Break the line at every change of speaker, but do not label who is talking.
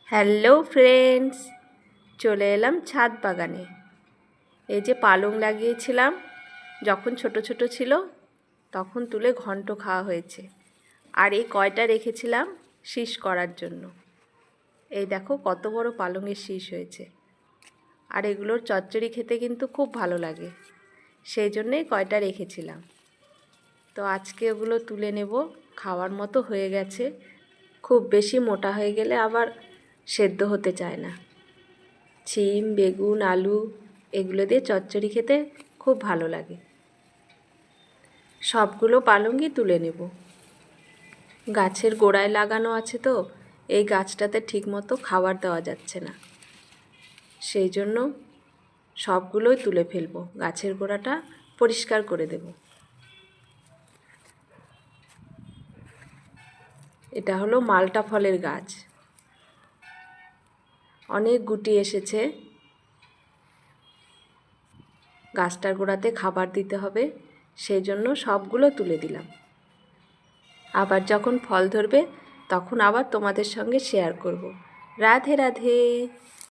Hello friends, চলে এলাম ছাদ বাগানে। এই যে পালং লাগিয়েছিলাম, যখন ছোট ছোট ছিল তখন তুলে ঘন্ট খাওয়া হয়েছে। আর এই কয়টা রেখেছিলাম শীষ করার জন্য। এই দেখো কত বড় পালংয়ের শীষ হয়েছে। আর এগুলোর চচ্চড়ি খেতে কিন্তু খুব ভালো লাগে, সেই জন্যেই কয়টা রেখেছিলাম। তো আজকে ওগুলো তুলে নেব, খাওয়ার মতো হয়ে গেছে। খুব বেশি মোটা হয়ে গেলে আবার সেদ্ধ হতে চায় না। শিম, বেগুন, আলু এগুলো দিয়ে চচ্চড়ি খেতে খুব ভালো লাগে। সবগুলো পালংই তুলে নেব। গাছের গোড়ায় লাগানো আছে তো, এই গাছটাতে ঠিকমতো খাবার দেওয়া যাচ্ছে না, সেই জন্য সবগুলোই তুলে ফেলবো। গাছের গোড়াটা পরিষ্কার করে দেব। এটা হলো মালটা ফলের গাছ, অনেক গুটি এসেছে। গাছটার গোড়াতে খাবার দিতে হবে, সেই জন্য সবগুলো তুলে দিলাম। আবার যখন ফল ধরবে তখন আবার তোমাদের সঙ্গে শেয়ার করব। রাধে রাধে।